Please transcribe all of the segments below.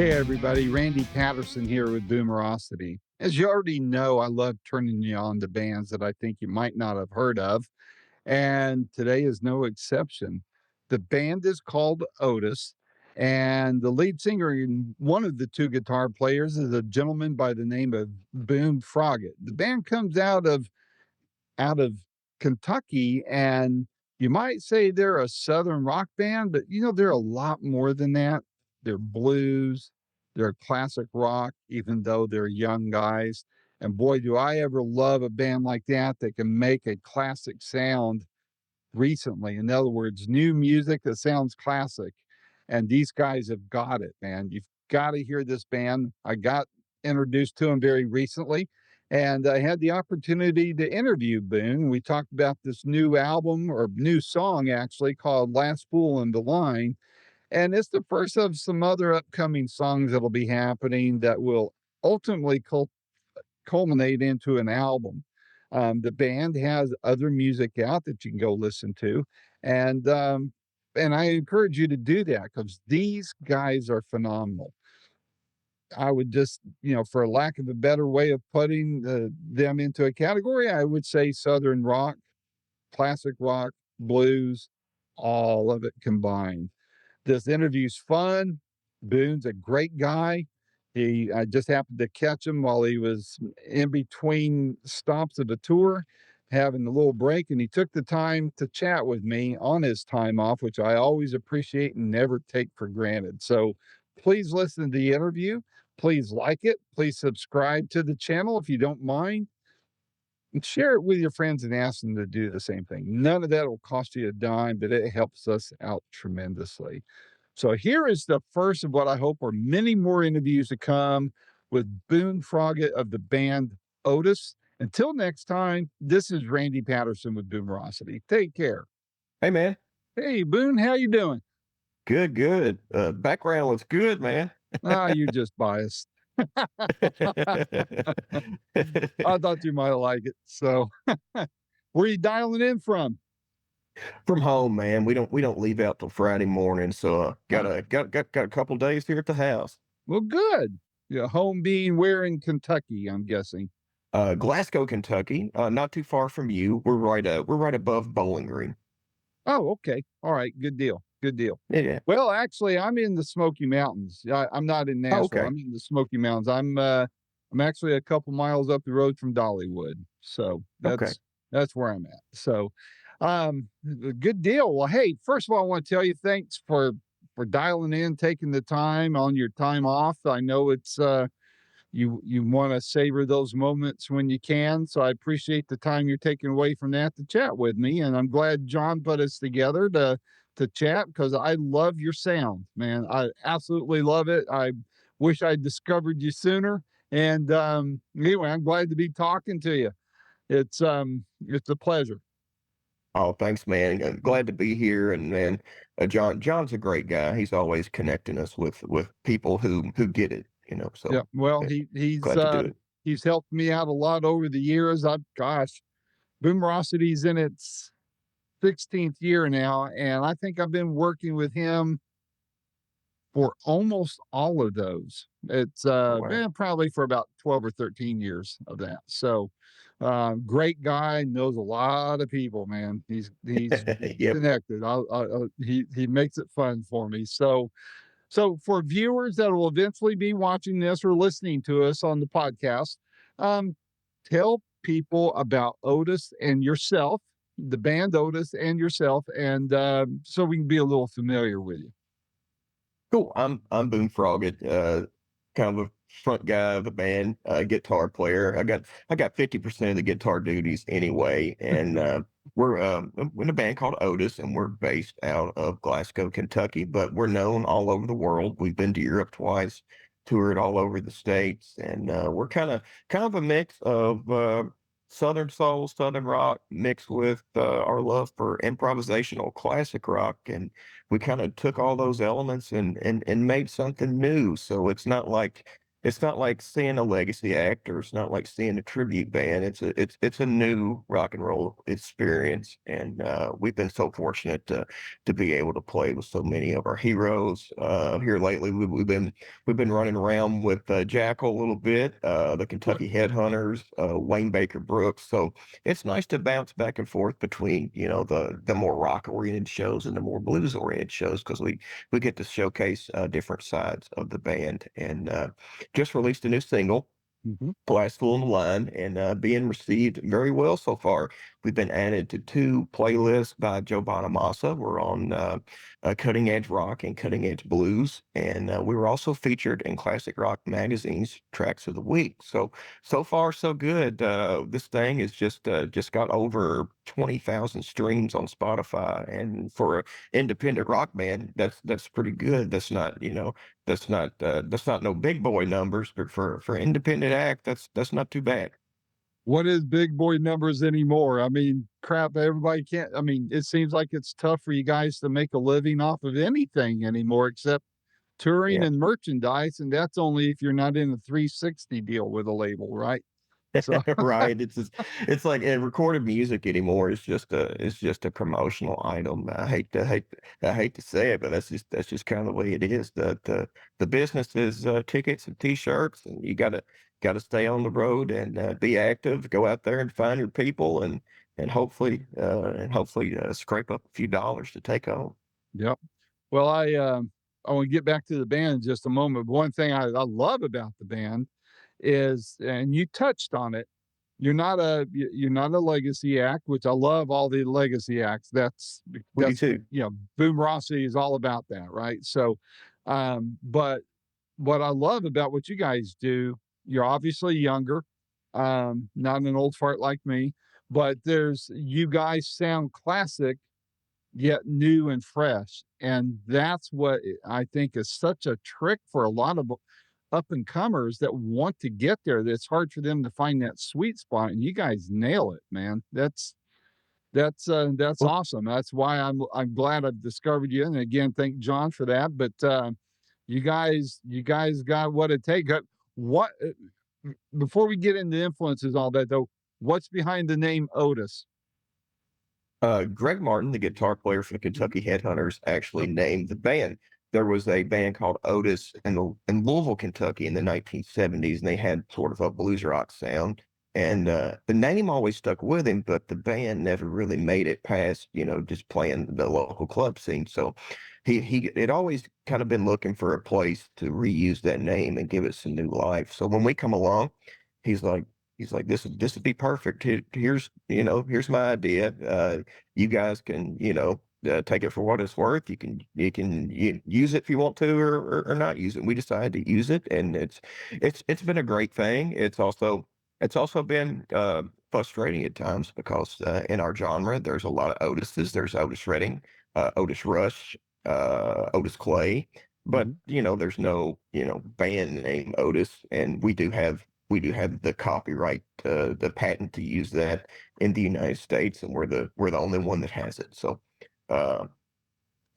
Hey, everybody. Randy Patterson here with Boomerocity. As you already know, I love turning you on to bands that I think you might not have heard of. And today is no exception. The band is called Otis, and the lead singer and one of the two guitar players is a gentleman by the name of Boone Froggett. The band comes out of Kentucky, and you might say they're a Southern rock band, but they're a lot more than that. They're blues, they're classic rock, even though they're young guys. And boy, do I ever love a band like that can make a classic sound recently. In other words, new music that sounds classic. And these guys have got it, man. You've got to hear this band. I got introduced to them very recently, and I had the opportunity to interview Boone. We talked about this new album or new song actually called Last Fool in the Line. And it's the first of some other upcoming songs that'll be happening that will ultimately culminate into an album. The band has other music out that you can go listen to, and I encourage you to do that because these guys are phenomenal. I would just, for lack of a better way of putting them into a category, I would say Southern rock, classic rock, blues, all of it combined. This interview's fun. Boone's a great guy. I just happened to catch him while he was in between stops of a tour, having a little break, and he took the time to chat with me on his time off, which I always appreciate and never take for granted. So please listen to the interview. Please like it. Please subscribe to the channel if you don't mind, and share it with your friends and ask them to do the same thing. None of that will cost you a dime, but it helps us out tremendously. So here is the first of what I hope are many more interviews to come with Boone Froggett of the band Otis. Until next time, this is Randy Patterson with Boomerocity. Take care. Hey, man. Hey, Boone, how you doing? Good, good. Background looks good, man. You're just biased. I thought you might like it. So, where are you dialing in from? From home, man. We don't leave out till Friday morning, so got Oh, a got a couple days here at the house. well, good. Yeah, home being where in Kentucky, I'm guessing. Glasgow, Kentucky, not too far from you. We're right above Bowling Green. Oh, okay. All right. Good deal. Good deal. Yeah. Well, actually, I'm in the Smoky Mountains. I'm not in Oh, Nashville. okay. I'm in the Smoky Mountains. I'm actually a couple miles up the road from Dollywood. So Okay. that's where I'm at. So good deal. Well, hey, first of all, I want to tell you thanks for dialing in, taking the time on your time off. I know it's you want to savor those moments when you can. So I appreciate the time you're taking away from that to chat with me. And I'm glad John put us together to chat because I love your sound, man. I absolutely love it. I wish I discovered you sooner. And anyway, I'm glad to be talking to you. It's a pleasure. Oh, thanks, man. Glad to be here. And man, John's a great guy. He's always connecting us with people who get it. So Yeah. Well, yeah, glad to do it. he's helped me out a lot over the years. Gosh, Boomerocity's in its 16th year now, and I think I've been working with him for almost all of those. It's Oh, wow. probably for about 12 or 13 years of that. So great guy, knows a lot of people, man. He's Yep. connected. He makes it fun for me. So for viewers that will eventually be watching this or listening to us on the podcast, um, tell people about Otis and yourself, the band Otis and yourself, and so we can be a little familiar with you. Cool. I'm Boone Froggett, kind of a front guy of the band, guitar player. I got 50% of the guitar duties anyway, and we're in a band called Otis, and we're based out of Glasgow, Kentucky, but we're known all over the world. We've been to Europe twice, toured all over the states, and we're kind of a mix of Southern soul, Southern rock, mixed with our love for improvisational classic rock, and we kind of took all those elements and made something new. So it's not like it's not like seeing a legacy act, or it's not like seeing a tribute band. It's a new rock and roll experience, and we've been so fortunate to be able to play with so many of our heroes. Here lately, we've been running around with Jackal a little bit, the Kentucky Headhunters, Wayne Baker Brooks. So it's nice to bounce back and forth between, the more rock oriented shows and the more blues oriented shows, because we get to showcase different sides of the band. And just released a new single, Mhm. Glassful in the Line, and being received very well so far. We've been added to two playlists by Joe Bonamassa. We're on Cutting Edge Rock and Cutting Edge Blues, and we were also featured in Classic Rock Magazine's Tracks of the Week. So far so good. This thing has just got over 20,000 streams on Spotify, and for an independent rock band, that's pretty good. That's not no big boy numbers, but for independent act, that's not too bad. What is big boy numbers anymore? I mean, crap, everybody can't I mean, it seems like it's tough for you guys to make a living off of anything anymore except touring Yeah. and merchandise, and that's only if you're not in a 360 deal with a label, right? So Right. It's like recorded music anymore. It's just a promotional item. I hate to say it, but that's just kind of the way it is. The business is tickets and t-shirts, and you gotta stay on the road and be active. Go out there and find your people, and hopefully scrape up a few dollars to take home. yep. Well, I wanna get back to the band in just a moment. One thing I love about the band is and you touched on it, you're not a legacy act, which I love all the legacy acts. We do That's too. Boomerocity is all about that, right? So, but what I love about what you guys do, you're obviously younger, not an old fart like me, but you guys sound classic yet new and fresh. And that's what I think is such a trick for a lot of up and comers that want to get there. That's hard for them to find that sweet spot, and you guys nail it, man. That's Well, awesome. That's why I'm glad I've discovered you. And again, thank John for that. But you guys got what it takes. What before we get into influences, all that though, what's behind the name Otis? Greg Martin, the guitar player for the Mhm. Kentucky Headhunters, actually Yep. named the band. There was a band called Otis in Louisville, Kentucky in the 1970s, and they had sort of a blues rock sound. And the name always stuck with him, but the band never really made it past, just playing the local club scene. So he had always kind of been looking for a place to reuse that name and give it some new life. So when we come along, he's like, he's like, this would be perfect. Here's my idea. You guys can, take it for what it's worth. You use it if you want to, or not use it. We decided to use it, and it's been a great thing. It's also been frustrating at times, because in our genre there's a lot of Otises. There's Otis Redding, Otis Rush, Otis Clay, but Mhm. there's no band name Otis, and we do have the copyright, the patent to use that in the United States, and we're the only one that has it. Uh,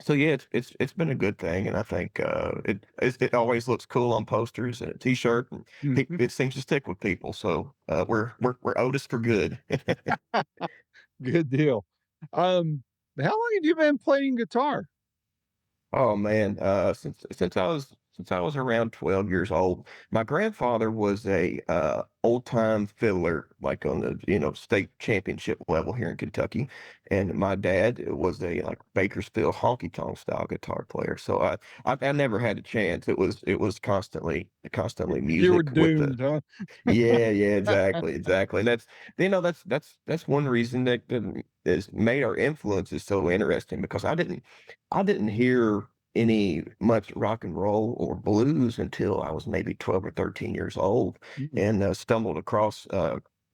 so yeah, it's been a good thing, and I think it always looks cool on posters and a T-shirt, and Mhm. it seems to stick with people. So we're Otis for good. Good deal. How long have you been playing guitar? Oh man, since I was around 12 years old, my grandfather was a old time fiddler, like on the state championship level here in Kentucky, and my dad was a like Bakersfield honky tonk style guitar player. So I never had a chance. It was constantly You were music with the doomed, huh? yeah, yeah, exactly. And that's one reason that has made our influences so interesting, because I didn't hear any much rock and roll or blues until I was maybe 12 or 13 years old, Mm, and stumbled across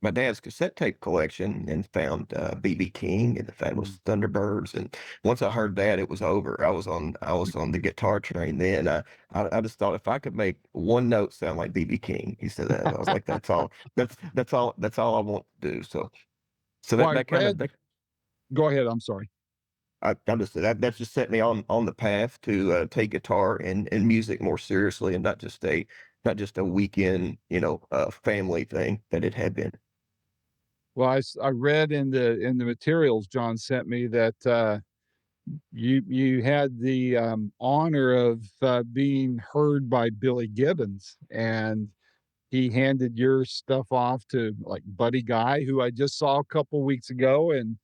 my dad's cassette tape collection and found BB King and the mm. Fabulous Thunderbirds. And once I heard that, it was over. I was on the guitar train then. I just thought, if I could make one note sound like BB King, he said that. I was like, that's all. That's all I want to do. So Well, that I that kind of read that, Go ahead, I'm sorry. I'm just that's just set me on the path to take guitar and music more seriously, and not just not just a weekend, family thing that it had been. Well, I read in the materials John sent me that, you had the, honor of, being heard by Billy Gibbons, and he handed your stuff off to, like, Buddy Guy, who I just saw a couple weeks ago, and,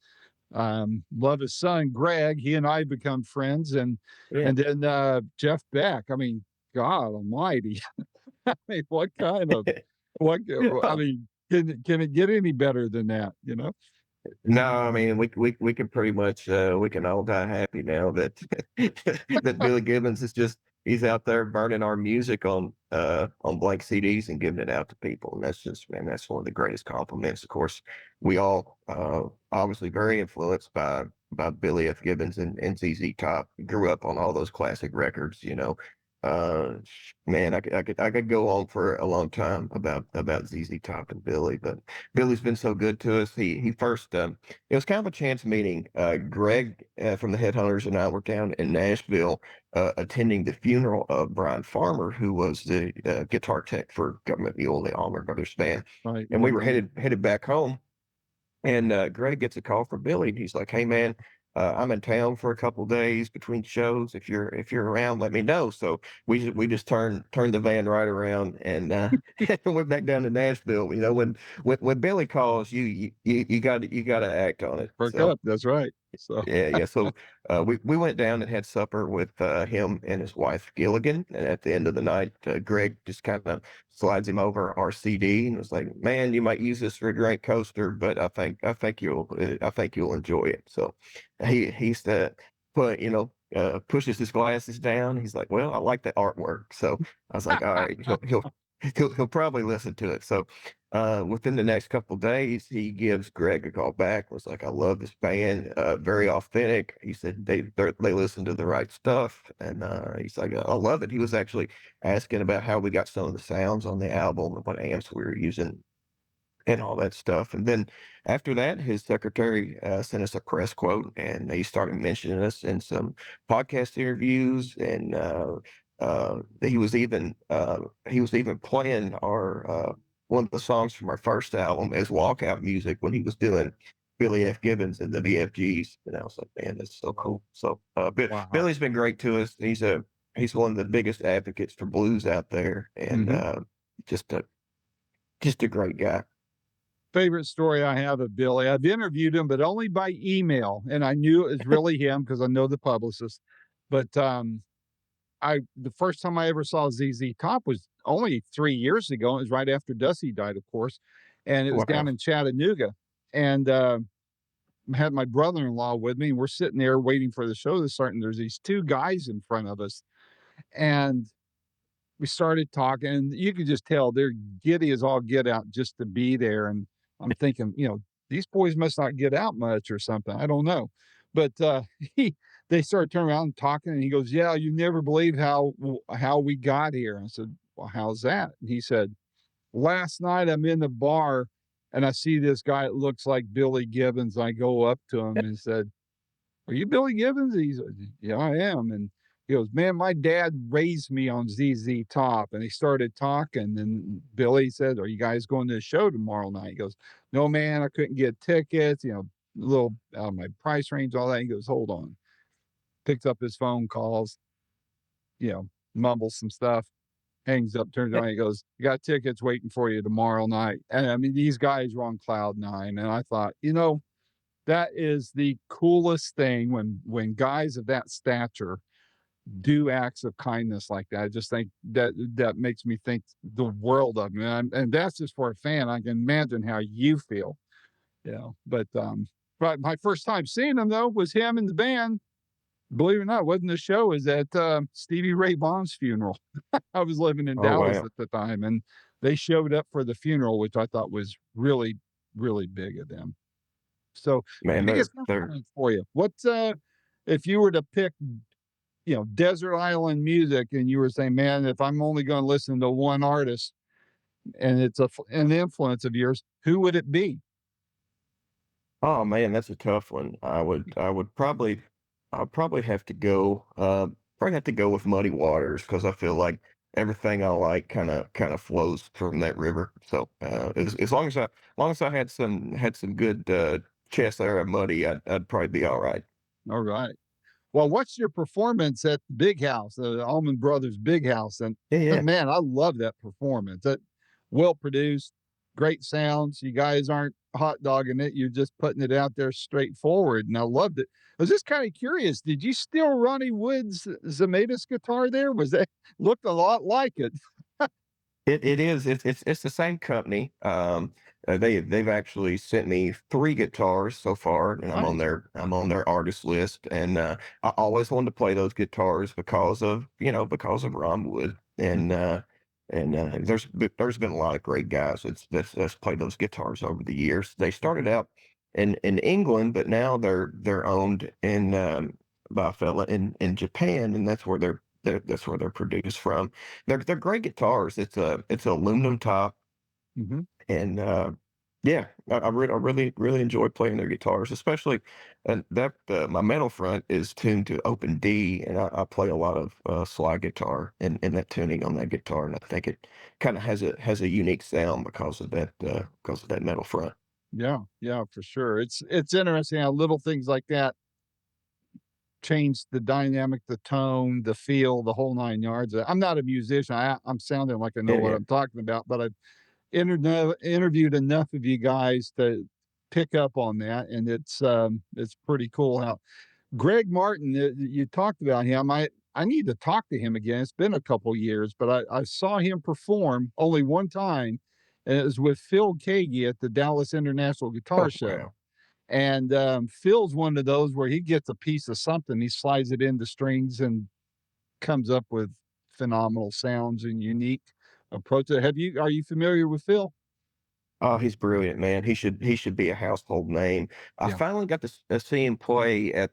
love his son, Greg. He and I become friends, Yeah. and then, Jeff Beck. I mean, God almighty. I mean, what kind of what I mean, can it get any better than that, you know? No, I mean we can pretty much we can all die happy now that that Billy Gibbons is just he's out there burning our music on blank CDs and giving it out to people. And that's just man, that's one of the greatest compliments. Of course, we all obviously very influenced by Billy F. Gibbons and ZZ Top. Grew up on all those classic records, you know. Uh Man, I could go on for a long time about ZZ Top and Billy, but Billy's been so good to us. He first it was kind of a chance meeting. Greg from the Headhunters and I were down in Nashville attending the funeral of Brian Farmer, who was the guitar tech for Government Mule, the Allman Brothers band, Right, and we right, were right. headed back home. And Greg gets a call from Billy, and he's like, "Hey man, I'm in town for a couple days between shows. If you're around, let me know." So we just turned the van right around and went back down to Nashville. You know, when Billy calls, you got to act on it. Perk So up, that's right. So yeah, yeah. So we went down and had supper with him and his wife Gilligan. And at the end of the night, Greg just kind of slides him over our CD and was like, "Man, you might use this for a drink coaster, but I think you'll enjoy it." So he's put pushes his glasses down. He's like, "Well, I like the artwork." So I was like, "All right, he'll probably listen to it." So within the next couple days, he gives Greg a call back. Was like, "I love this band, very authentic." He said they listen to the right stuff, and he's like, "I love it." He was actually asking about how we got some of the sounds on the album and what amps we were using and all that stuff. And then after that, his secretary sent us a press quote, and he started mentioning us in some podcast interviews. And he was even playing our one of the songs from our first album as walkout music when he was doing Billy F. Gibbons and the VFGs. And I was like, man, that's so cool. So wow. Billy's been great to us. He's one of the biggest advocates for blues out there, and Mhm. just a just a great guy. Favorite story I have of Billy, I've interviewed him, but only by email, and I knew it was really him because I know the publicist. But, I the first time I ever saw ZZ Top was only 3 years ago. It was right after Dusty died, of course, and it was down Wow. in Chattanooga, and, had my brother-in-law with me, and we're sitting there waiting for the show to start, and there's these 2 guys in front of us, and we started talking, and you could just tell they're giddy as all get out just to be there. And I'm thinking, these boys must not get out much or something. I don't know. But he, they started turning around and talking, and he goes, "Yeah, you never believe how we got here." I said, "Well, how's that?" And he said, "Last night I'm in the bar, and I see this guy that looks like Billy Gibbons. I go up to him and said, 'Are you Billy Gibbons?' He's like, 'Yeah, I am.' And he goes, 'Man, my dad raised me on ZZ Top.' And he started talking. And Billy said, 'Are you guys going to the show tomorrow night?' He goes, 'No, man, I couldn't get tickets, a little out of my price range, all that.' He goes, 'Hold on.' Picks up his phone, calls, mumbles some stuff, hangs up, turns around, he goes, 'You got tickets waiting for you tomorrow night.' And I mean, these guys were on cloud nine. And I thought, that is the coolest thing when guys of that stature do acts of kindness like that. I just think that makes me think the world of them, and that's just for a fan. I can imagine how you feel, but my first time seeing him though was him and the band. Believe it or not, wasn't the show, is at Stevie Ray Vaughan's funeral. I was living in Oh Dallas wow, at the time, and they showed up for the funeral, which I thought was really, really big of them. So, man, biggest they're compliment for you. What's, if you were to pick, desert island music, and you were saying, "Man, if I'm only gonna listen to one artist and it's an influence of yours, who would it be?" oh man, that's a tough one. I'd probably have to go with Muddy Waters because I feel like everything I like kind of flows from that river. So as long as I had some good chests that are muddy, I'd probably be all right. All right. Well, what's your performance at the Big House, the Allman Brothers Big House? And Yeah, yeah. man, I love that performance. That well produced, great sounds. You guys aren't hot dogging it; you're just putting it out there straightforward. And I loved it. I was just kind of curious. Did you steal Ronnie Wood's Zemetis guitar? There was that looked a lot like it. It is. It's the same company. They've actually sent me 3 guitars so far, and Nice. I'm on their artist list. And I always wanted to play those guitars because of because of Ron Wood. And there's been a lot of great guys that's played those guitars over the years. They started out in England, but now they're owned in by a fella in Japan, and that's where they're produced from. They're great guitars. It's an aluminum top, Hmm. and yeah, I really enjoy playing their guitars, especially that my metal front is tuned to open D, and I play a lot of slide guitar and that tuning on that guitar, and I think it kind of has a unique sound because of that metal front. Yeah, yeah, for sure. It's interesting how little things like that change the dynamic, the tone, the feel, the whole 9 yards. I'm not a musician. I'm sounding like I know Yeah, what yeah. I'm talking about, but I've interviewed enough of you guys to pick up on that, and it's pretty cool how Greg Martin, you talked about him. I need to talk to him again. It's been a couple years, but I saw him perform only one time, and it was with Phil Keaggy at the Dallas International Guitar Oh Show. wow. And Phil's one of those where he gets a piece of something, he slides it into strings and comes up with phenomenal sounds and unique approach. Are you familiar with Phil? Oh, he's brilliant, man. He should be a household name. I Yeah. finally got to see him play at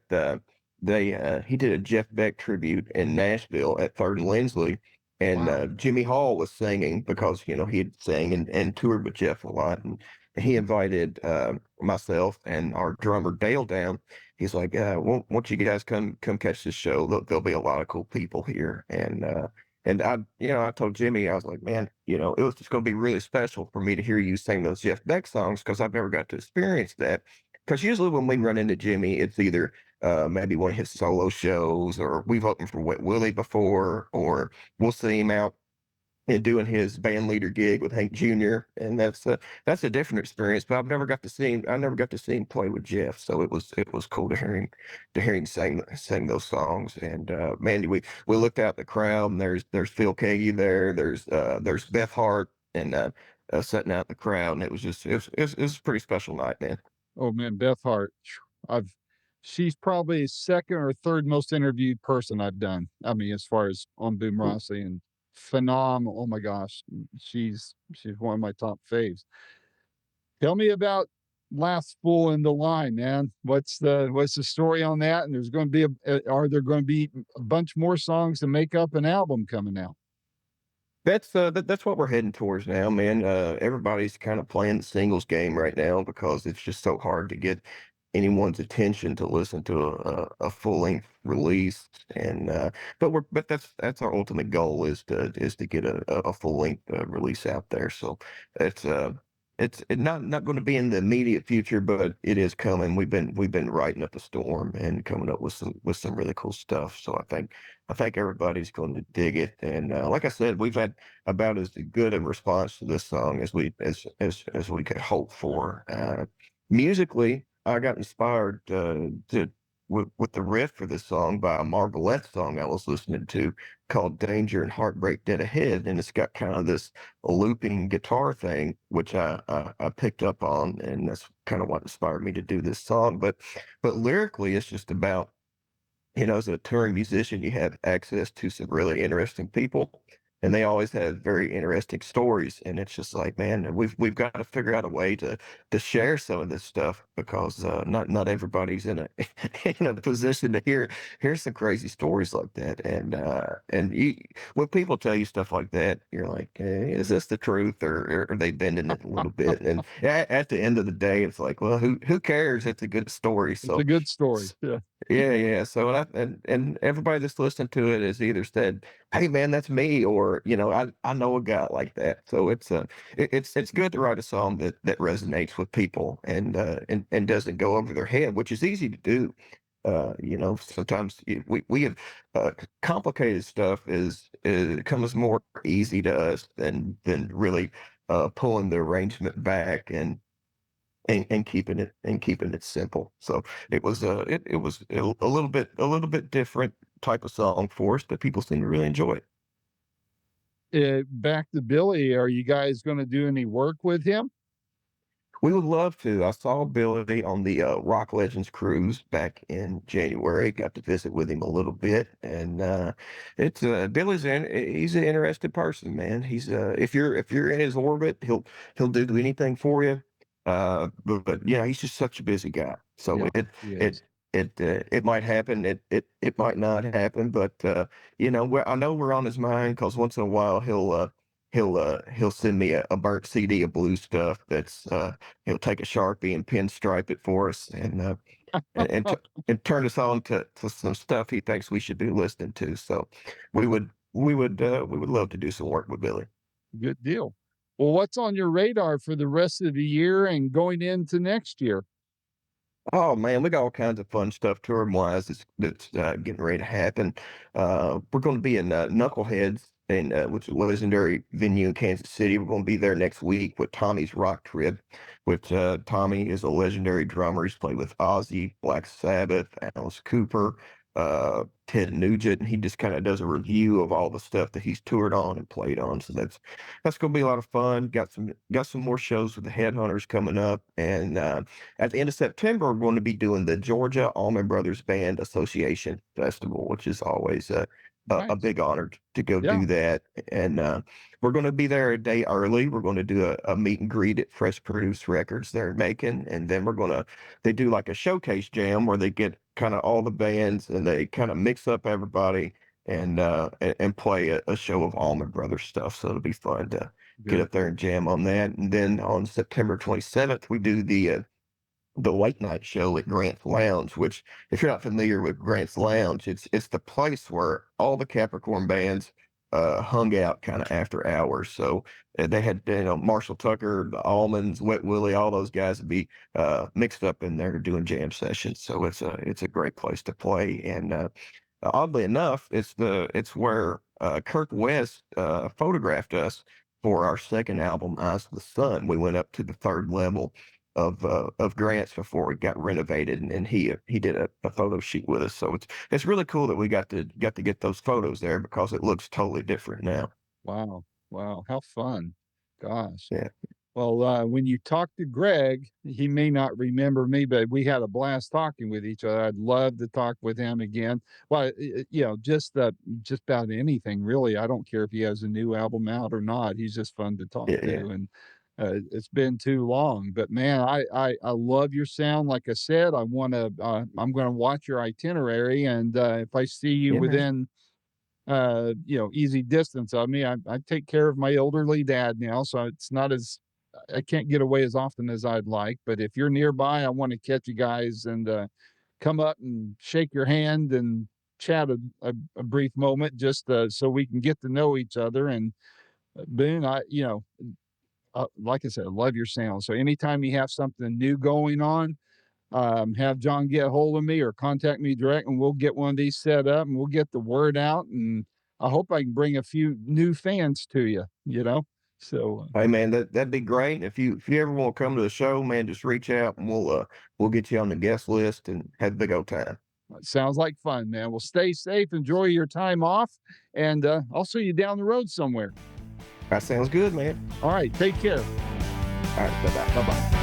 he did a Jeff Beck tribute in Nashville at Third and Lindsley, and Wow. Jimmy Hall was singing because he had sang and toured with Jeff a lot, and he Mhm. invited myself and our drummer Dale down. He's like, won't you guys come catch this show? There'll be a lot of cool people here, and I told Jimmy, I was like, man, it was just going to be really special for me to hear you sing those Jeff Beck songs because I've never got to experience that. Because usually when we run into Jimmy, it's either maybe one of his solo shows, or we've opened for Wet Willie before, or we'll see him out and doing his band leader gig with Hank Jr. And that's a different experience. But I never got to see him play with Jeff, so it was cool to hear him sing those songs. And man, we looked out the crowd, and there's Phil Keaggy there, there's Beth Hart, and sitting out in the crowd, and it was a pretty special night, man. Oh man, Beth Hart. I've she's probably second or third most interviewed person I've done. I mean, as far as on Boomerocity and phenomenal. Oh my gosh, she's one of my top faves. Tell me about Last Fool in the Line, man. What's the story on that? And there's going to be are there going to be a bunch more songs to make up an album coming out? That's what we're heading towards now, man. Everybody's kind of playing the singles game right now because it's just so hard to get anyone's attention to listen to a full length release. And but that's our ultimate goal is to get a full length release out there. So it's not going to be in the immediate future, but it is coming. We've been riding up the storm and coming up with some really cool stuff. So I think everybody's going to dig it. And like I said, we've had about as good a response to this song as we could hope for. Musically, I got inspired with the riff for this song by a Marvelette song I was listening to called "Danger and Heartbreak Dead Ahead," and it's got kind of this looping guitar thing, which I picked up on, and that's kind of what inspired me to do this song. But lyrically, it's just about as a touring musician, you have access to some really interesting people, and they always have very interesting stories. And it's just like, man, we've got to figure out a way to share some of this stuff because not everybody's in a in a position to hear some crazy stories like that. And when people tell you stuff like that, you're like, hey, is this the truth, or are they bending it a little bit? And at the end of the day, it's like, well, who cares? It's a good story. It's a So. good story. Yeah. Yeah, yeah. So and everybody that's listened to it has either said "Hey, man, that's me," or, "I know a guy like that." So it's good to write a song that resonates with people and doesn't go over their head, which is easy to do. Sometimes we have complicated stuff comes more easy to us than really pulling the arrangement back and keeping it simple. So it was a little bit different type of song for us, but people seem to really enjoy it. Back to Billy, are you guys gonna do any work with him? We would love to. I saw Billy on the Rock Legends cruise back in January. Got to visit with him a little bit, and it's he's an interesting person, man. He's if you're in his orbit, he'll do anything for you. But yeah, he's just such a busy guy. So Yeah, it he it is. it might happen. It might not happen. But I know we're on his mind because once in a while he'll send me a burnt CD of blues stuff that's he'll take a Sharpie and pinstripe it for us and, and, t- and turn us on to some stuff he thinks we should be listening to. So we would love to do some work with Billy. Good deal. Well, what's on your radar for the rest of the year and going into next year? Oh man, we got all kinds of fun stuff touring wise that's getting ready to happen. We're going to be in Knuckleheads, which is a legendary venue in Kansas City. We're going to be there next week with Tommy's Rock Trip, which Tommy is a legendary drummer. He's played with Ozzy, Black Sabbath, Alice Cooper, Ted Nugent. And he just kind of does a review of all the stuff that he's toured on and played on. So that's going to be a lot of fun. Got some more shows with the Headhunters coming up, and at the end of September, we're going to be doing the Georgia Allman Brothers Band Association Festival, which is always a Nice. big honor to go Yeah, do that. And we're going to be there a day early. We're going to do a meet and greet at Fresh Produce Records there in Macon. And then they do like a showcase jam where they get kind of all the bands and they kind of mix up everybody and play a show of Allman Brothers stuff. So it'll be fun to get good up there deal. and jam on that. And then on September 27th, we do the late night show at Grant's Lounge, which if you're not familiar with Grant's Lounge, it's the place where all the Capricorn bands hung out kind of after hours. So they had Marshall Tucker, the Almonds, Wet Willie, all those guys would be mixed up in there doing jam sessions. So it's a great place to play. And oddly enough, it's where Kirk West photographed us for our second album, Eyes of the Sun. We went up to the third level of Grants before it got renovated, and he did a photo shoot with us. So it's really cool that we got to get those photos there because it looks totally different now. Wow. Wow. How fun. Gosh. Yeah, Well, when you talk to Greg, he may not remember me, but we had a blast talking with each other. I'd love to talk with him again. Well, just about anything really. I don't care if he has a new album out or not. He's just fun to talk yeah, yeah, to, and it's been too long. But man, I love your sound. Like I said, I'm gonna watch your itinerary, and if I see you yeah, man. within easy distance of me. I take care of my elderly dad now, so it's not as I can't get away as often as I'd like. But if you're nearby, I want to catch you guys and come up and shake your hand and chat a brief moment just so we can get to know each other. And Boone, like I said, I love your sound. So anytime you have something new going on, have John get a hold of me or contact me direct, and we'll get one of these set up and we'll get the word out. And I hope I can bring a few new fans to you. So Hey man, that'd be great. If you ever want to come to the show, man, just reach out and we'll get you on the guest list and have a big old time. sounds like fun, man. Well, stay safe, enjoy your time off, and I'll see you down the road somewhere. That sounds good, man. All right, take care. All right, bye bye. Bye bye.